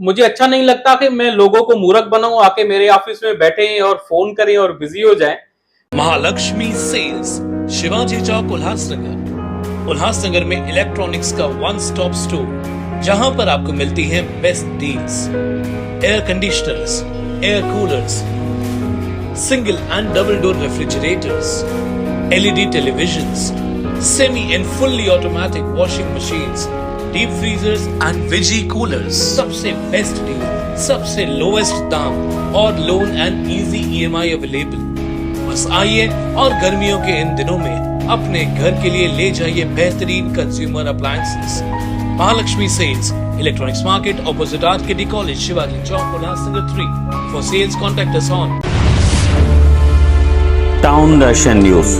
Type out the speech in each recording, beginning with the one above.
मुझे अच्छा नहीं लगता कि मैं लोगों को मूर्ख बनाऊं, आके मेरे ऑफिस में बैठे और फोन करें और बिजी हो जाएं। महालक्ष्मी सेल्स, शिवाजी चौक, उल्हासनगर में इलेक्ट्रॉनिक्स का वन स्टॉप स्टोर, जहां पर आपको मिलती है best deals. Air conditioners, air coolers, single and double door refrigerators, LED televisions, semi and fully automatic washing machines, deep freezers and veggie coolers. सबसे बेस्ट डील, सबसे lowest दाम और loan and easy EMI available. बस आइए और गर्मियों के इन दिनों में अपने घर के लिए ले जाइए बेहतरीन consumer appliances. Mahalaxmi sales, electronics market, opposite RKD college, Shivaji Chowk, Ulhasnagar 3। For sales contact us on. Town Darshan news,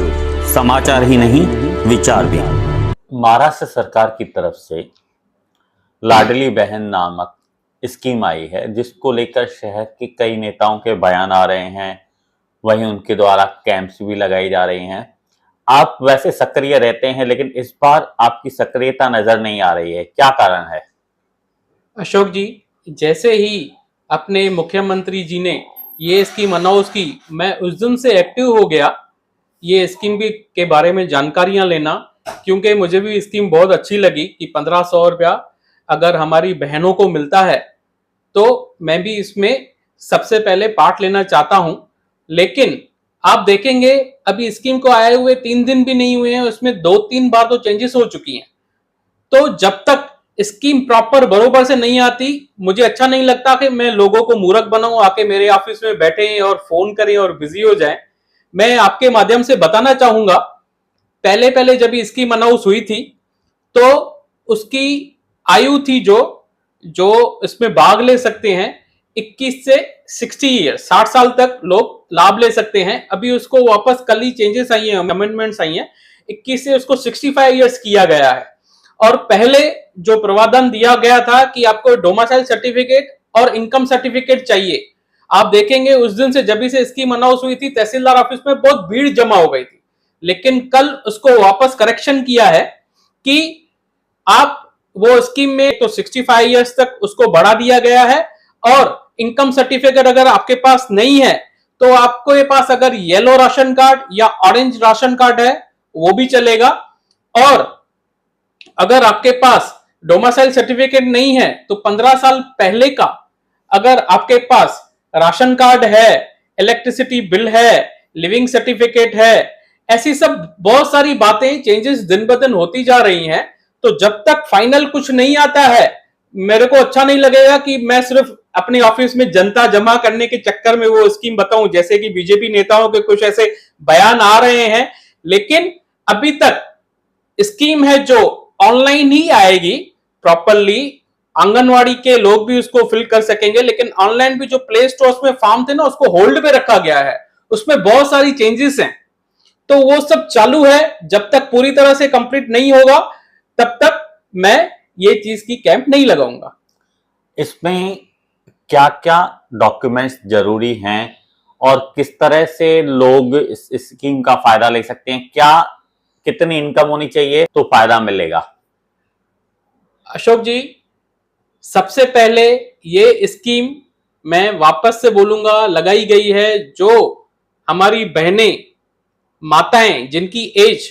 समाचार ही नहीं विचार भी। महाराष्ट्र सरकार की तरफ से लाडली बहन नामक स्कीम आई है, जिसको लेकर शहर के कई नेताओं के बयान आ रहे हैं, वहीं उनके द्वारा कैंप्स भी लगाई जा रही हैं। आप वैसे सक्रिय रहते हैं, लेकिन इस बार आपकी सक्रियता नजर नहीं आ रही है, क्या कारण है? अशोक जी, जैसे ही अपने मुख्यमंत्री जी ने ये स्कीम अनाउंस की, मैं उस दिन से एक्टिव हो गया ये स्कीम के बारे में जानकारियां लेना, क्योंकि मुझे भी स्कीम बहुत अच्छी लगी कि 1500 रुपया अगर हमारी बहनों को मिलता है तो मैं भी इसमें सबसे पहले पार्ट लेना चाहता हूं। लेकिन आप देखेंगे अभी स्कीम को आए हुए 3 दिन भी नहीं हुए हैं, उसमें 2-3 बार तो चेंजेस हो चुकी हैं। तो जब तक स्कीम प्रॉपर बरोबर से नहीं आती, मुझे अच्छा नहीं लगता कि मैं लोगों को मूर्ख बनाऊं, आके मेरे ऑफिस में बैठे और फोन करें और बिजी हो जाएं। मैं आपके माध्यम से बताना चाहूंगा, पहले पहले जब स्कीम अनाउंस हुई थी तो उसकी आयु थी जो इसमें भाग ले सकते हैं 21 से 60 ईयर, 60 साल तक लोग लाभ ले सकते हैं। अभी उसको वापस कल ही चेंजेस आई हैं, अमेंडमेंट्स आई हैं, 21 से उसको 65 ईयर्स किया गया है। और पहले जो प्रावधान दिया गया था कि आपको डोमिसाइल सर्टिफिकेट और इनकम सर्टिफिकेट चाहिए। आप देखेंगे उस दिन से जब से स्कीम अनाउंस हुई थी, तहसीलदार ऑफिस में बहुत भीड़ जमा हो गई थी। लेकिन कल उसको वापस करेक्शन किया है कि आप वो स्कीम में तो 65 इयर्स तक उसको बढ़ा दिया गया है। और इनकम सर्टिफिकेट अगर आपके पास नहीं है तो आपको ये पास अगर येलो राशन कार्ड या ऑरेंज राशन कार्ड है वो भी चलेगा। और अगर आपके पास डोमिसाइल सर्टिफिकेट नहीं है तो 15 साल पहले का अगर आपके पास राशन कार्ड है, इलेक्ट्रिसिटी बिल है, लिविंग सर्टिफिकेट है, ऐसी सब बहुत सारी बातें चेंजेस दिन ब दिन होती जा रही हैं। तो जब तक फाइनल कुछ नहीं आता है, मेरे को अच्छा नहीं लगेगा कि मैं सिर्फ अपने ऑफिस में जनता जमा करने के चक्कर में वो स्कीम बताऊं, जैसे कि बीजेपी नेताओं के कुछ ऐसे बयान आ रहे हैं। लेकिन अभी तक स्कीम है जो ऑनलाइन ही आएगी प्रॉपरली, आंगनवाड़ी के लोग भी उसको फिल कर सकेंगे। लेकिन ऑनलाइन भी जो प्ले स्टोर में फॉर्म थे ना, उसको होल्ड पे रखा गया है, उसमें बहुत सारी चेंजेस हैं। तो वो सब चालू है, जब तक पूरी तरह से कंप्लीट नहीं होगा तब तक मैं ये चीज की कैंप नहीं लगाऊंगा। इसमें क्या क्या डॉक्यूमेंट्स जरूरी हैं और किस तरह से लोग इस स्कीम का फायदा ले सकते हैं? क्या कितनी इनकम होनी चाहिए तो फायदा मिलेगा? अशोक जी, सबसे पहले ये स्कीम मैं वापस से बोलूंगा लगाई गई है जो हमारी बहनें, माताएं जिनकी एज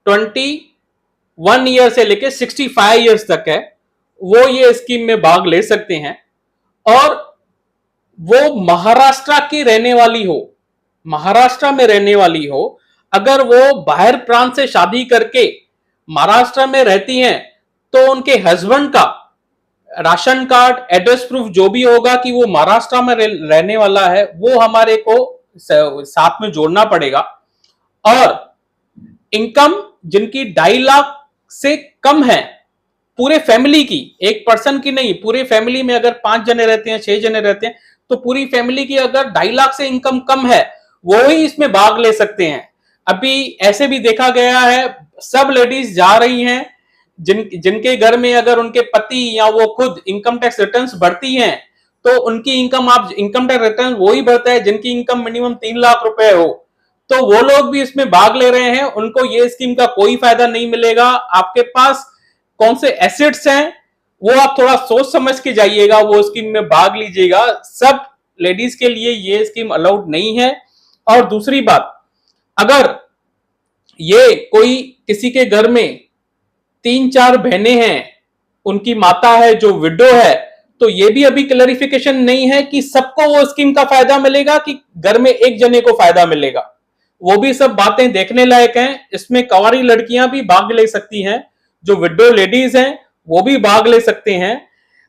21 ईयर से लेकर 65 ईयर्स तक है, वो ये स्कीम में भाग ले सकते हैं। और वो महाराष्ट्र की रहने वाली हो, महाराष्ट्र में रहने वाली हो, अगर वो बाहर प्रांत से शादी करके महाराष्ट्र में रहती हैं तो उनके हस्बैंड का राशन कार्ड, एड्रेस प्रूफ जो भी होगा कि वो महाराष्ट्र में रहने वाला है, वो हमारे को साथ में जोड़ना पड़ेगा। और इनकम जिनकी 2.5 लाख से कम है पूरे फैमिली की, एक पर्सन की नहीं, पूरे फैमिली में अगर 5 जने रहते हैं, 6 जने रहते हैं, तो पूरी फैमिली की अगर 2.5 लाख से इनकम कम है वो ही इसमें भाग ले सकते हैं। अभी ऐसे भी देखा गया है, सब लेडीज जा रही हैं जिनके घर में अगर उनके पति या वो खुद इनकम टैक्स रिटर्न्स भरती हैं तो उनकी इनकम, आप इनकम टैक्स रिटर्न वही भरता है जिनकी इनकम मिनिमम 3 लाख रुपए हो। तो वो लोग भी इसमें भाग ले रहे हैं, उनको ये स्कीम का कोई फायदा नहीं मिलेगा। आपके पास कौन से एसेट्स हैं वो आप थोड़ा सोच समझ के जाइएगा, वो स्कीम में भाग लीजिएगा। सब लेडीज के लिए ये स्कीम अलाउड नहीं है। और दूसरी बात, अगर ये कोई किसी के घर में 3-4 बहनें हैं, उनकी माता है जो विडो है, तो ये भी अभी क्लैरिफिकेशन नहीं है कि सबको वो स्कीम का फायदा मिलेगा कि घर में एक जने को फायदा मिलेगा। वो भी सब बातें देखने लायक हैं। इसमें कंवारी लड़कियां भी भाग ले सकती हैं, जो विडो लेडीज हैं वो भी भाग ले सकते हैं।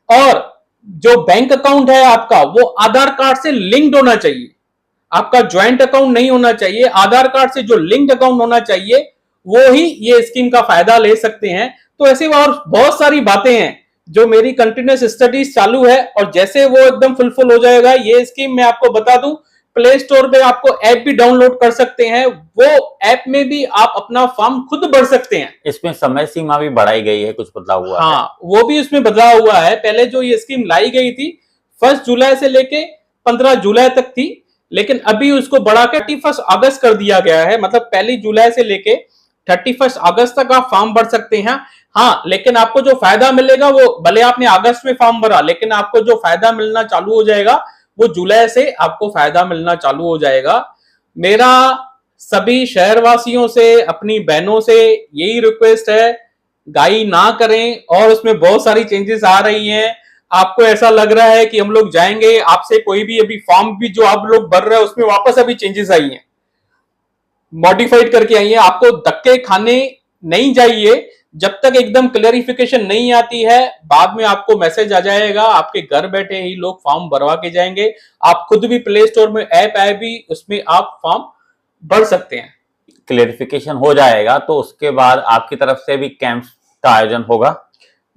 और जो बैंक अकाउंट है आपका, वो आधार कार्ड से लिंक्ड होना चाहिए। आपका ज्वाइंट अकाउंट नहीं होना चाहिए, आधार कार्ड से जो लिंक्ड अकाउंट होना चाहिए वो ही ये स्कीम का फायदा ले सकते हैं। तो ऐसे और बहुत सारी बातें हैं जो मेरी कंटिन्यूस स्टडीज चालू है, और जैसे वो एकदम फुलफिल हो जाएगा ये स्कीम, मैं आपको बता दूं, प्ले स्टोर पे आपको ऐप भी डाउनलोड कर सकते हैं। वो ऐप में भी आप अपना फॉर्म खुद भर सकते हैं। इसमें समय सीमा भी बढ़ाई गई है, कुछ बदलाव हुआ है? हाँ, वो भी उसमें बदलाव हुआ है। पहले जो ये स्कीम लाई गई थी 1 जुलाई से लेके 15 जुलाई तक थी, लेकिन अभी उसको बढ़ा के 31 अगस्त कर दिया गया है। मतलब 1 जुलाई से लेके 31 अगस्त तक आप फॉर्म भर सकते हैं। हाँ, लेकिन आपको जो फायदा मिलेगा वो, भले आपने अगस्त में फॉर्म भरा, लेकिन आपको जो फायदा मिलना चालू हो जाएगा वो जुलाई से आपको फायदा मिलना चालू हो जाएगा। मेरा सभी शहरवासियों से, अपनी बहनों से यही रिक्वेस्ट है, गाई ना करें। और उसमें बहुत सारी चेंजेस आ रही हैं। आपको ऐसा लग रहा है कि हम लोग जाएंगे, आपसे कोई भी अभी फॉर्म भी जो आप लोग भर रहे हैं उसमें वापस अभी चेंजेस आई हैं, मॉडिफाइड करके आई हैं। आपको धक्के खाने नहीं जाइए जब तक एकदम क्लैरिफिकेशन नहीं आती है। बाद में आपको मैसेज आ जाएगा, आपके घर बैठे ही लोग फॉर्म भरवा के जाएंगे। आप खुद भी प्ले स्टोर में ऐप है भी, उसमें आप फॉर्म भर सकते हैं। क्लेरिफिकेशन हो जाएगा तो उसके बाद आपकी तरफ से भी कैंप का आयोजन होगा?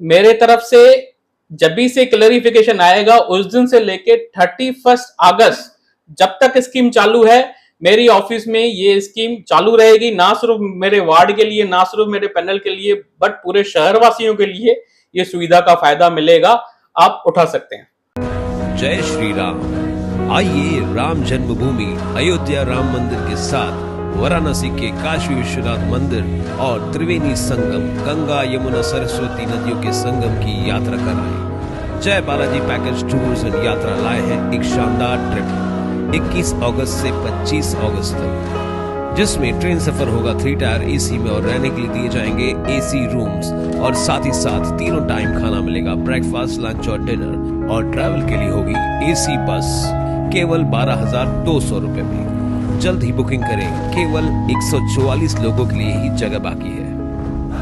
मेरे तरफ से जब भी से क्लैरिफिकेशन आएगा उस दिन से लेके 31 अगस्त जब तक स्कीम चालू है, मेरी ऑफिस में ये स्कीम चालू रहेगी। ना सिर्फ मेरे वार्ड के लिए, ना सिर्फ मेरे पैनल के लिए, बट पूरे शहरवासियों के लिए ये सुविधा का फायदा मिलेगा। आप उठा सकते हैं। जय श्री राम। आइए राम जन्मभूमि अयोध्या राम मंदिर के साथ वाराणसी के काशी विश्वनाथ मंदिर और त्रिवेणी संगम, गंगा यमुना सरस्वती नदियों के संगम की यात्रा कराएं। जय बालाजी पैकेज टूर्स एंड यात्रा लाए हैं एक शानदार ट्रिप 21 अगस्त से 25 अगस्त तक, जिसमें ट्रेन सफर होगा 3 टायर एसी में और रहने के लिए दिए जाएंगे एसी रूम्स, और साथ ही साथ तीनों टाइम खाना मिलेगा, ब्रेकफास्ट, लंच और डिनर। और ट्रैवल के लिए होगी एसी बस केवल 12,200 रुपए में। जल्द ही बुकिंग करें, केवल 144 लोगों के लिए ही जगह बाकी है।